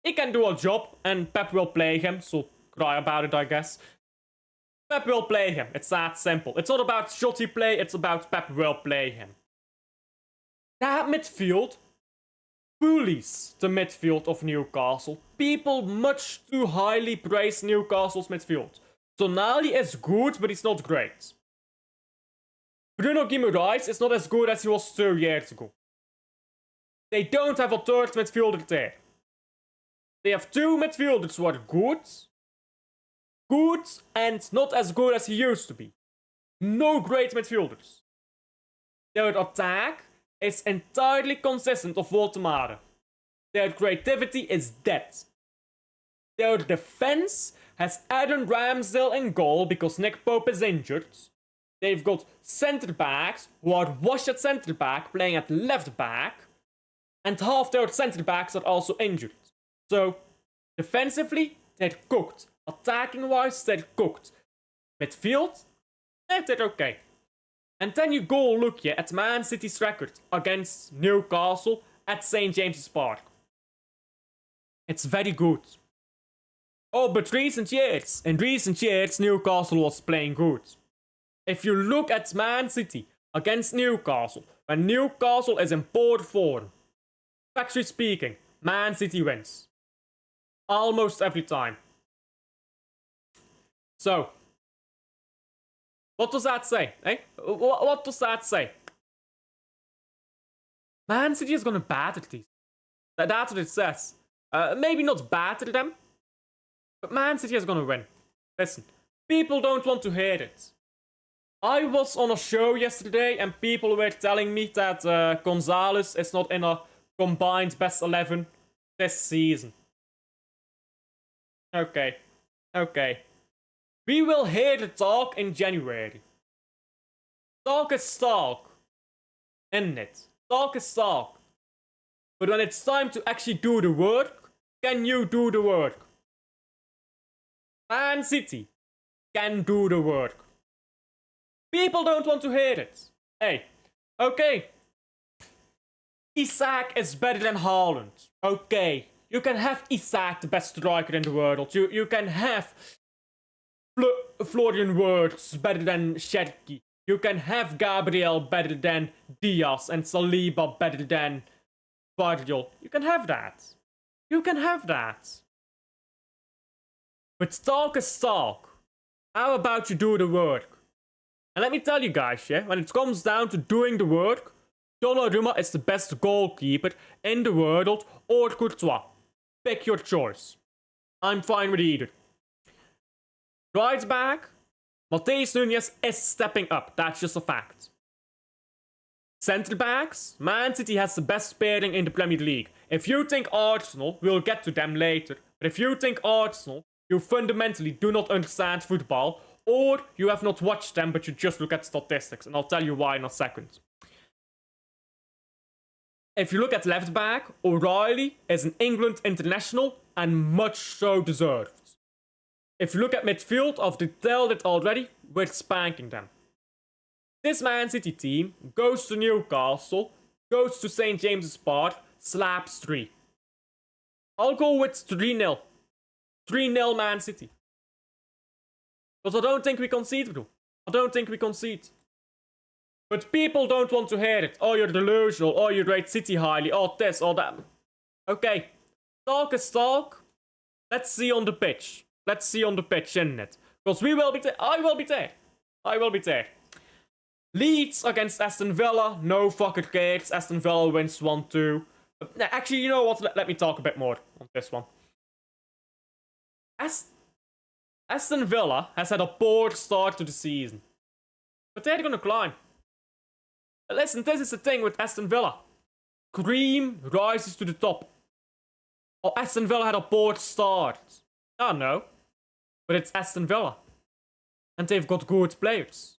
He can do a job, and Pep will play him, so cry about it, I guess. Pep will play him, it's that simple. It's not about shotty play, it's about Pep will play him. That midfield bullies the midfield of Newcastle. People much too highly praise Newcastle's midfield. Tonali is good, but he's not great. Bruno Guimaraes is not as good as he was 2 years ago. They don't have a third midfielder there. They have 2 midfielders who are good and not as good as he used to be. No great midfielders. Their attack is entirely consistent of Voltemade. Their creativity is dead. Their defense has Aaron Ramsdale in goal because Nick Pope is injured. They've got centre backs who are washed at centre back playing at left back. And half their centre backs are also injured. So, defensively, they're cooked. Attacking wise, they're cooked. Midfield, they're okay. And then you go look at Man City's record against Newcastle at St. James's Park. It's very good. Oh, but in recent years, Newcastle was playing good. If you look at Man City against Newcastle, when Newcastle is in poor form, factually speaking, Man City wins. Almost every time. So, what does that say, eh? What does that say? Man City is gonna batter these. That's what it says. Maybe not batter them, but Man City is gonna win. Listen, people don't want to hear it. I was on a show yesterday and people were telling me that Gonzalez is not in a combined best 11 this season. Okay. We will hear the talk in January. Talk is talk. Isn't it? Talk is talk. But when it's time to actually do the work, can you do the work? Man City can do the work. People don't want to hear it. Hey, okay. Isaac is better than Haaland. Okay. You can have Isaac, the best striker in the world. You can have Florian Wirtz better than Cherki. You can have Gabriel better than Diaz and Saliba better than Vardiol. You can have that. You can have that. But talk is talk. How about you do the work? And let me tell you guys, yeah, when it comes down to doing the work, Donnarumma is the best goalkeeper in the world, or Courtois. Pick your choice. I'm fine with either. Right back, Matheus Nunes is stepping up. That's just a fact. Centre backs, Man City has the best pairing in the Premier League. If you think Arsenal, we'll get to them later, but if you think Arsenal, you fundamentally do not understand football, or you have not watched them but you just look at statistics, and I'll tell you why in a second. If you look at left back, O'Reilly is an England international and much so deserved. If you look at midfield, I've detailed it already, we're spanking them. This Man City team goes to Newcastle, goes to St. James's Park, slaps 3. I'll go with 3-0. 3-0 Man City. Because I don't think we concede, bro. I don't think we concede. But people don't want to hear it. Oh, you're delusional. Oh, you rate City highly. Oh, this, oh, that. Okay. Talk is talk. Let's see on the pitch. Let's see on the pitch, isn't it? Because we will be there. I will be there. I will be there. Leeds against Aston Villa. No fucking cares. Aston Villa wins 1-2. Actually, you know what? Let me talk a bit more on this one. Aston Villa has had a poor start to the season. But they're gonna climb. Listen, this is the thing with Aston Villa. Cream rises to the top. Oh, Aston Villa had a poor start. I know. But it's Aston Villa. And they've got good players.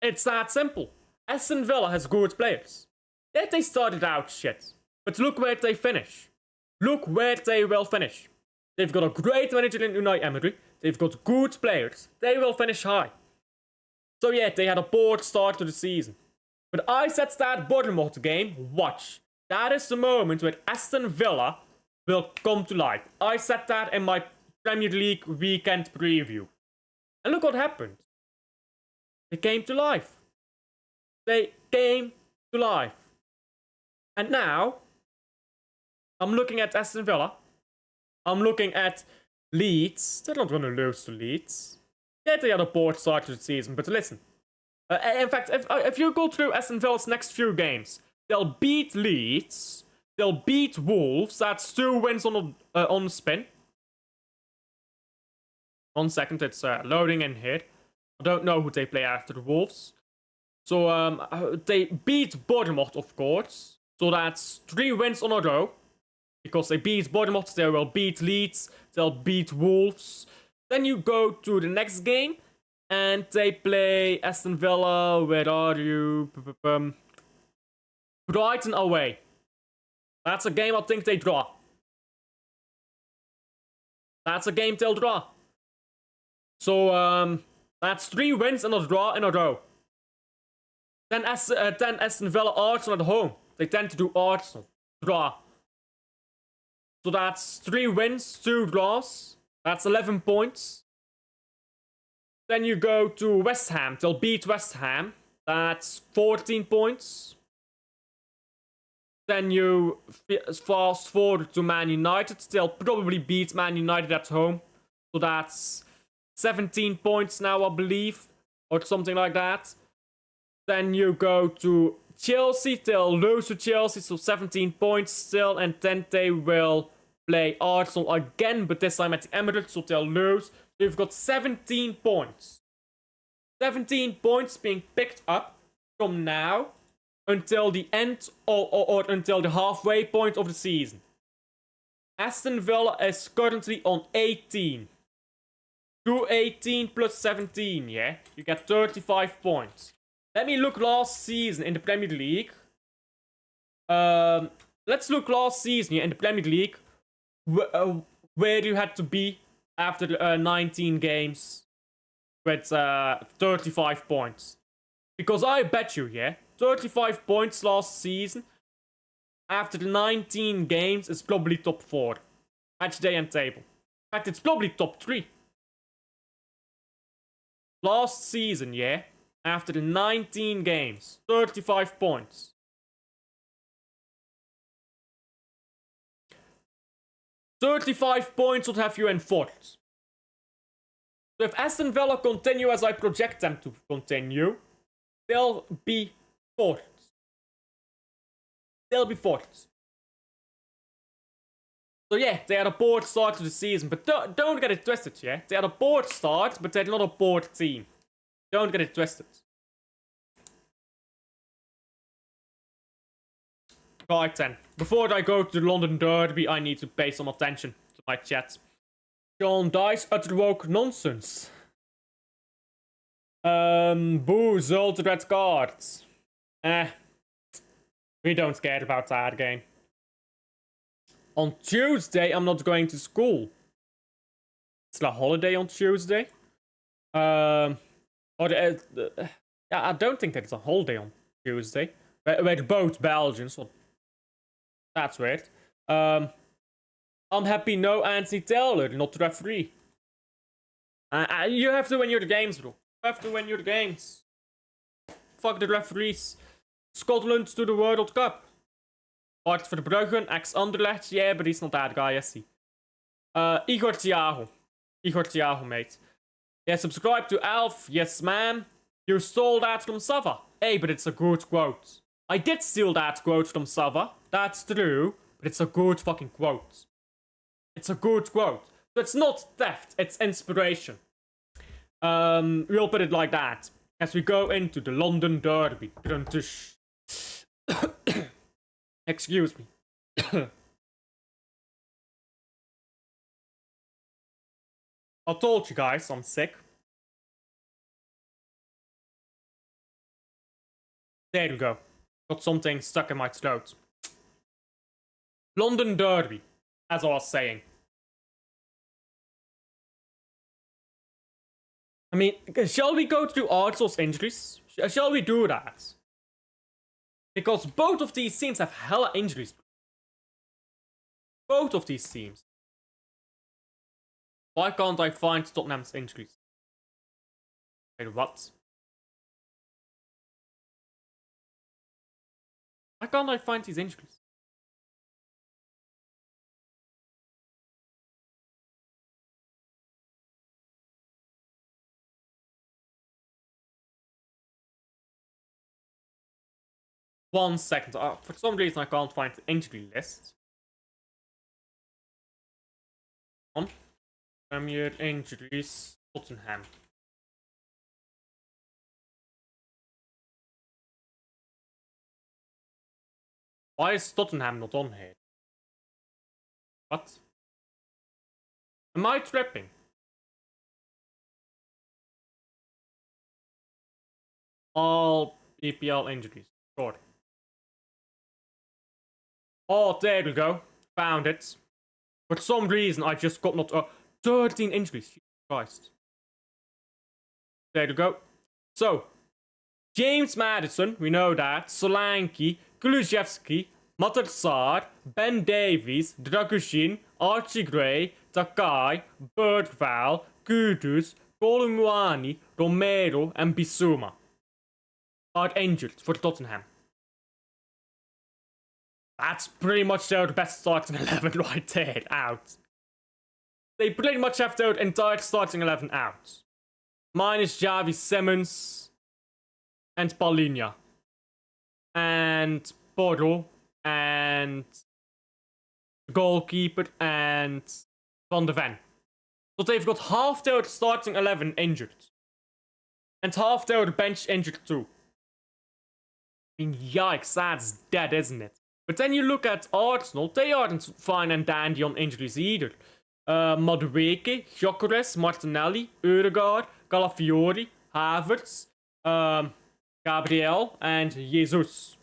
It's that simple. Aston Villa has good players. Yeah, they started out shit. But look where they finish. Look where they will finish. They've got a great manager in Unai Emery. They've got good players. They will finish high. So yeah, they had a poor start to the season. But I said that Bournemouth game, watch. That is the moment where Aston Villa will come to life. I said that in my Premier League weekend preview. And look what happened. They came to life. They came to life. And now, I'm looking at Aston Villa. I'm looking at Leeds. They're not going to lose to Leeds. Yeah, they had a poor start to the season, but listen. In fact, if you go through Aston Villa's next few games, they'll beat Leeds, they'll beat Wolves. That's 2 wins on the spin. 1 second, it's loading in here. I don't know who they play after the Wolves. So they beat Bournemouth, of course. So that's 3 wins on a row. Because they beat Bournemouth, they will beat Leeds, they'll beat Wolves. Then you go to the next game, and they play Aston Villa. Where are you? Brighton away. That's a game I think they draw. That's a game they'll draw. So, that's 3 wins and a draw in a row. Then Aston Villa, Arsenal at home. They tend to do Arsenal. Draw. So that's 3 wins, 2 draws. That's 11 points. Then you go to West Ham. They'll beat West Ham. That's 14 points. Then you fast forward to Man United. They'll probably beat Man United at home. So that's 17 points now, I believe. Or something like that. Then you go to Chelsea. They'll lose to Chelsea. So 17 points still. And then they will play Arsenal again, but this time at the Emirates, so they'll lose. So you've got 17 points. 17 points being picked up from now until the end or until the halfway point of the season. Aston Villa is currently on 18. Do 18 plus 17, yeah? You get 35 points. Let me look last season in the Premier League. Let's look last season in the Premier League, where you had to be after 19 games with 35 points. Because I bet you, 35 points last season after the 19 games is probably top 4. Match day and table. In fact, it's probably top 3. Last season, after the 19 games, 35 points. "35 points would have you in 4th. So if Aston Villa continue as I project them to continue, they'll be 4th. They'll be 4th. So yeah, they had a bored start to the season, but don't get it twisted, They had a bored start, but they're not a bored team. Don't get it twisted. Right then, before I go to the London Derby, I need to pay some attention to my chat. John Dice utter woke nonsense. Boo, Zult red cards. We don't care about that game. On Tuesday, I'm not going to school. It's a holiday on Tuesday. Yeah, I don't think that it's a holiday on Tuesday. We're both Belgians. So that's weird. I'm happy no Anthony Taylor, not the referee. You have to win your games, bro. You have to win your games. Fuck the referees. Scotland to the World Cup. Bart Verbruggen, ex-Anderlecht. Yeah, but he's not that guy, is he? Igor Thiago. Igor Thiago, mate. Yeah, subscribe to Alf. Yes, man. You stole that from Sava. Hey, but it's a good quote. I did steal that quote from Sava. That's true. But it's a good fucking quote. It's a good quote. So it's not theft. It's inspiration. We'll put it like that. As we go into the London Derby. Excuse me. I told you guys I'm sick. There you go. Got something stuck in my throat. London Derby, as I was saying. I mean, shall we go through Arsenal's injuries? Shall we do that? Because both of these teams have hella injuries. Both of these teams. Why can't I find Tottenham's injuries? Wait, what? Why can't I find these injuries? One second. For some reason, I can't find the injury list. On Premier injuries, Tottenham. Why is Tottenham not on here? What? Am I tripping? All EPL injuries. Sure. Oh, there we go. Found it. For some reason, I just got not 13 injuries. Jesus Christ. There you go. So, James Maddison, we know that. Solanke, Kulusevski, Matar Sarr, Ben Davies, Dragushin, Archie Gray, Takai, Birdval, Kudus, Kolumuani, Romero, and Bissouma are injured for Tottenham. That's pretty much their best starting 11 right there, out. They pretty much have their entire starting 11 out. Minus Javi Simmons and Paulinho. And Porro and the goalkeeper and Van de Ven. So they've got half their starting 11 injured. And half their bench injured too. I mean, yikes, that's dead, isn't it? But then you look at Arsenal, they aren't fine and dandy on injuries either. Madueke, Gyökeres, Martinelli, Ødegaard, Calafiori, Havertz, Gabriel, and Jesus.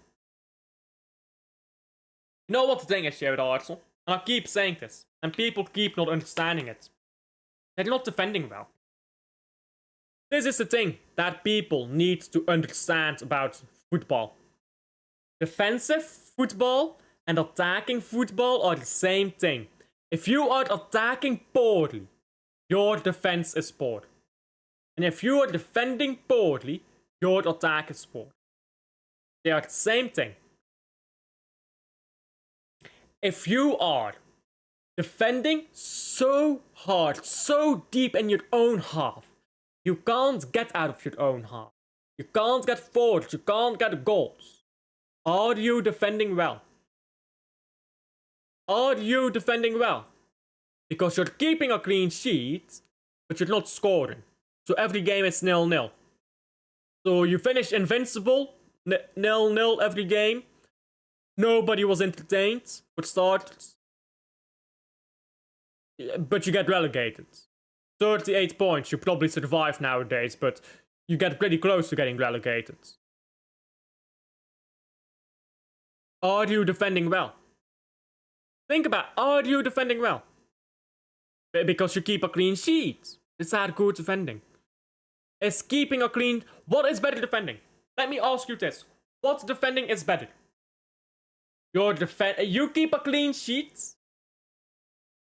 You know what the thing is here with Arsenal? And I keep saying this, and people keep not understanding it. They're not defending well. This is the thing that people need to understand about football. Defensive football and attacking football are the same thing. If you are attacking poorly, your defense is poor. And if you are defending poorly, your attack is poor. They are the same thing. If you are defending so hard, so deep in your own half, you can't get out of your own half. You can't get forwards, you can't get goals. Are you defending well? Are you defending well? Because you're keeping a clean sheet, but you're not scoring. So every game is 0-0. So you finish invincible, 0-0 every game. Nobody was entertained for starters. But you get relegated. 38 points, you probably survive nowadays, but you get pretty close to getting relegated. Are you defending well? Think about, are you defending well? Because you keep a clean sheet. Is that good defending? Is keeping a clean... What is better defending? Let me ask you this. What defending is better? You keep a clean sheet,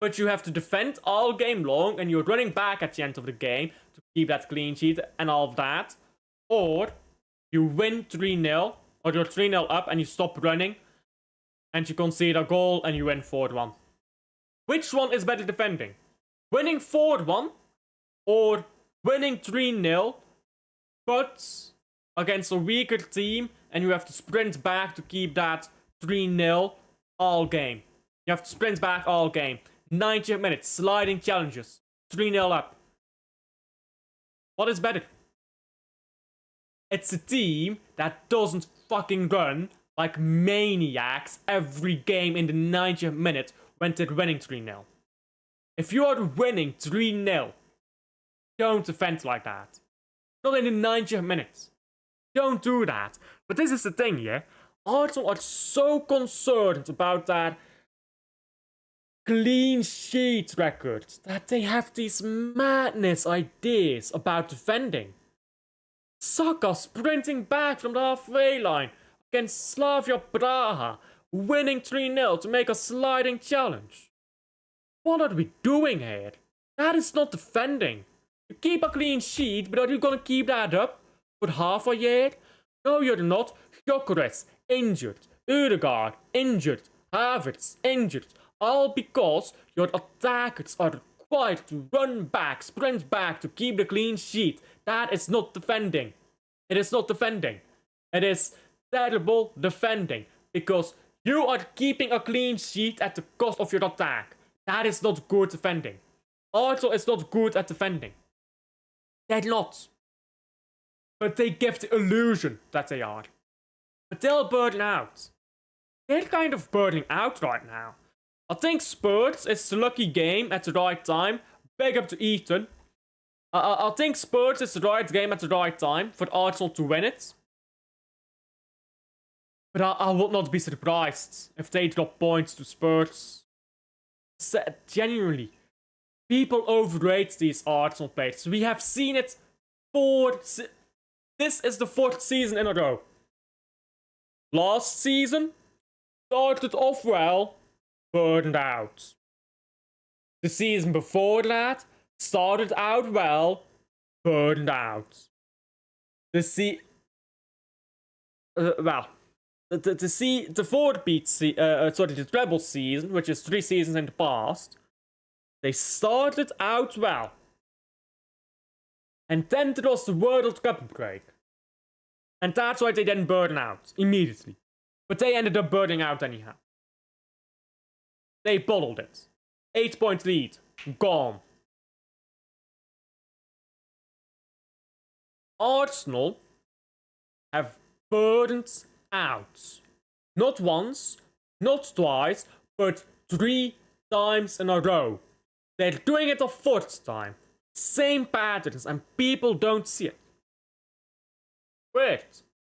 but you have to defend all game long, and you're running back at the end of the game to keep that clean sheet and all of that. Or you win 3-0, or you're 3-0 up and you stop running, and you concede a goal and you win 4-1. Which one is better defending? Winning 4-1 or winning 3-0, but against a weaker team, and you have to sprint back to keep that 3-0 all game. You have to sprint back all game. 90 minutes, sliding challenges, 3-0 up. What is better? It's a team that doesn't fucking run like maniacs every game in the 90th minute when they're winning 3-0. If you are winning 3-0, don't defend like that. Not in the 90th minute. Don't do that. But this is the thing, yeah? Arsenal are so concerned about that clean sheet record that they have these madness ideas about defending. Saka sprinting back from the halfway line against Slavia Praha, winning 3-0 to make a sliding challenge. What are we doing here? That is not defending. You keep a clean sheet, but are you gonna keep that up for half a year? No, you're not. Gyökeres injured, Ødegaard injured, Havertz injured. All because your attackers are required to run back, sprint back to keep the clean sheet. That is not defending. It is not defending. It is terrible defending. Because you are keeping a clean sheet at the cost of your attack. That is not good defending. Arsenal is not good at defending. They're not. But they give the illusion that they are. But they'll burn out. They're kind of burning out right now. I think Spurs is the lucky game at the right time. Big up to Ethan. I think Spurs is the right game at the right time for Arsenal to win it. But I would not be surprised if they drop points to Spurs. Genuinely. People overrate these Arsenal players. We have seen it this is the 4th season in a row. Last season, started off well, burned out. The season before that, started out well, burned out. The treble season, which is 3 seasons in the past, they started out well. And then there was the World Cup break. And that's why they didn't burn out immediately. But they ended up burning out anyhow. They bottled it. 8-point lead. Gone. Arsenal have burned out. Not once, not twice, but 3 times in a row. They're doing it a 4th time. Same patterns, and people don't see it. Weird.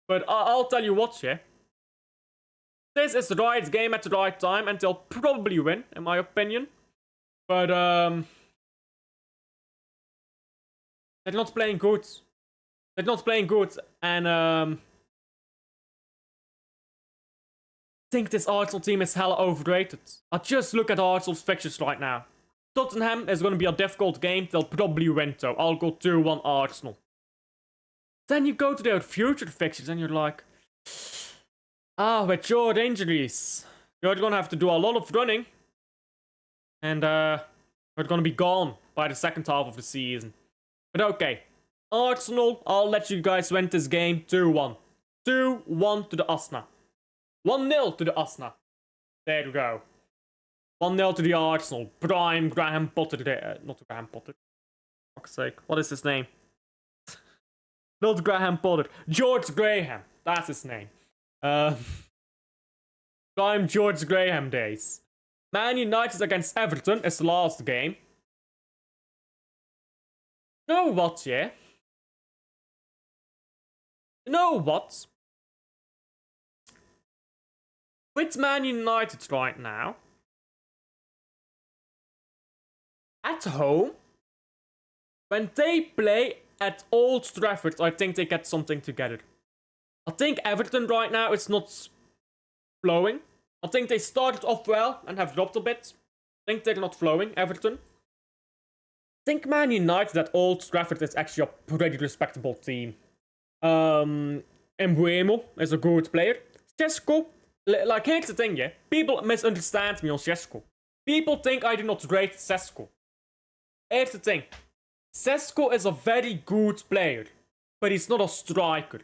But I'll tell you what, yeah. This is the right game at the right time, and they'll probably win, in my opinion. But, they're not playing good. They're not playing good, and, I think this Arsenal team is hella overrated. I just look at Arsenal's fixtures right now. Tottenham is going to be a difficult game. They'll probably win, though. I'll go 2-1 Arsenal. Then you go to their future fixtures, and you're like... with your injuries, you're going to have to do a lot of running. And, we're going to be gone by the second half of the season. But okay. Arsenal, I'll let you guys win this game 2-1. 2-1 to the Asna. 1-0 to the Asna. There you go. 1-0 to the Arsenal. Prime Graham Potter there. Not Graham Potter. For fuck's sake. What is his name? Not Graham Potter. George Graham. That's his name. Prime George Graham days. Man United against Everton is the last game. You know what, yeah? You know what? With Man United right now, at home, when they play at Old Trafford, I think they get something together. I think Everton right now is not flowing. I think they started off well and have dropped a bit. I think they're not flowing, Everton. I think Man United at Old Trafford is actually a pretty respectable team. Embuemo is a good player. Cesco, like, here's the thing, yeah. People misunderstand me on Cesco. People think I do not rate Cesco. Here's the thing. Cesco is a very good player, but he's not a striker.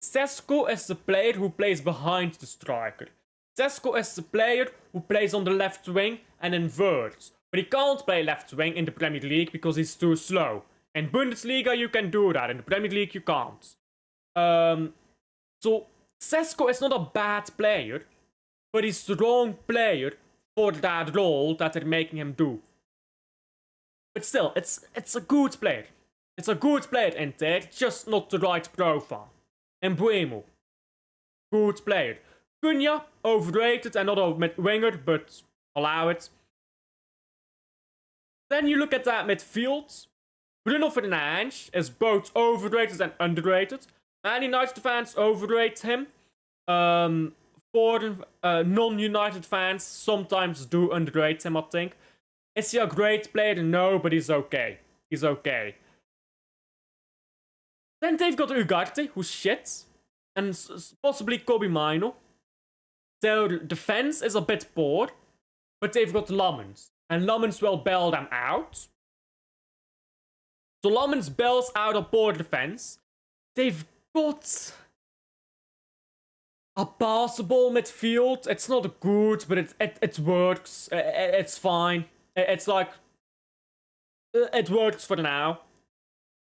Cesco is the player who plays behind the striker. Cesco is the player who plays on the left wing and inverts. But he can't play left wing in the Premier League because he's too slow. In Bundesliga you can do that, in the Premier League you can't. So Cesco is not a bad player, but he's the wrong player for that role that they're making him do. But still, it's a good player. It's a good player in there, just not the right profile. Embuemo, good player. Cunha, overrated and not a mid-winger, but allow it. Then you look at that midfield. Bruno Fernandes is both overrated and underrated. Man United fans overrate him. For non-United fans, sometimes do underrate him, I think. Is he a great player? No, but he's okay. He's okay. Then they've got Ugarte, who's shit. And possibly Kobe Mino. Their defense is a bit poor. But they've got Lammens. And Lammens will bail them out. So Lammens bails out a poor defense. They've got a passable midfield. It's not good, but it works. It's fine. It's like... It works for now.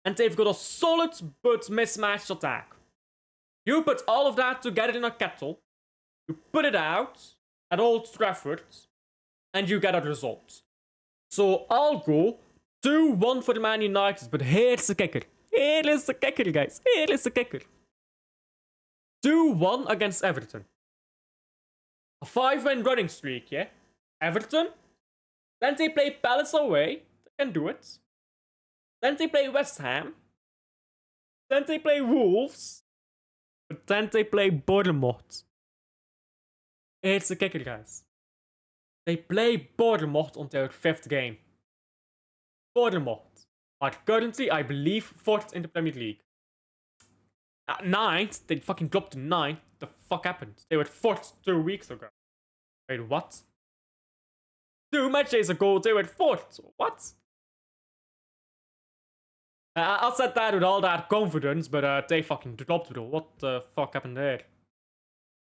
And they've got a solid but mismatched attack. You put all of that together in a kettle. You put it out at Old Trafford. And you get a result. So I'll go 2-1 for the Man United. But here's the kicker. Here is the kicker, guys. Here is the kicker. 2-1 against Everton. A 5-win running streak, yeah? Everton. Then they play Palace away. They can do it. Then they play West Ham. Then they play Wolves. But then they play Bournemouth. Here's the kicker, guys. They play Bournemouth on their 5th game. Bournemouth are currently, I believe, 4th in the Premier League. At 9th, they fucking dropped to 9th. The fuck happened? They were 4th 2 weeks ago. Wait, what? 2 match days ago, they were 4th. What? I said that with all that confidence, but they fucking dropped, bro. What the fuck happened there?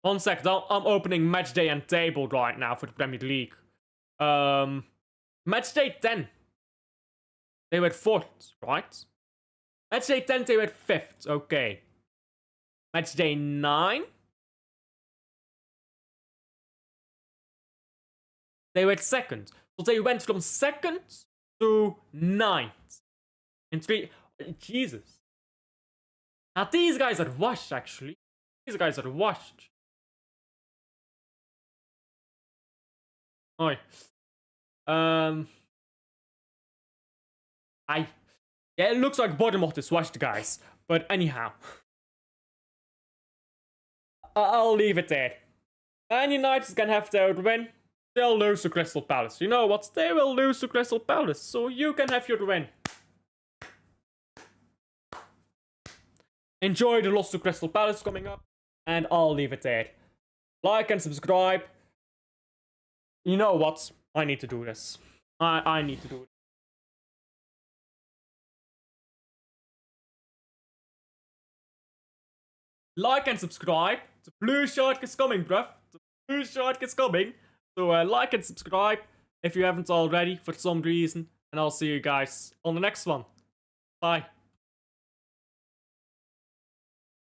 1 sec, I'm opening match day and table right now for the Premier League. Match day 10. They were 4th, right? Match day 10, they were 5th, okay. Match day 9. They were 2nd. So they went from 2nd to 9th. In 3... Jesus. Now these guys are washed, actually. These guys are washed. Oi. I. Yeah, it looks like bottom of the swatched, guys. But anyhow. I'll leave it there. Man United's gonna have their win. They'll lose to Crystal Palace. You know what? They will lose to Crystal Palace. So you can have your win. Enjoy the loss to Crystal Palace coming up. And I'll leave it there. Like and subscribe. You know what? I need to do this. I need to do it. Like and subscribe. The blue shark is coming, bruv. The blue shark is coming. So like and subscribe if you haven't already for some reason. And I'll see you guys on the next one. Bye.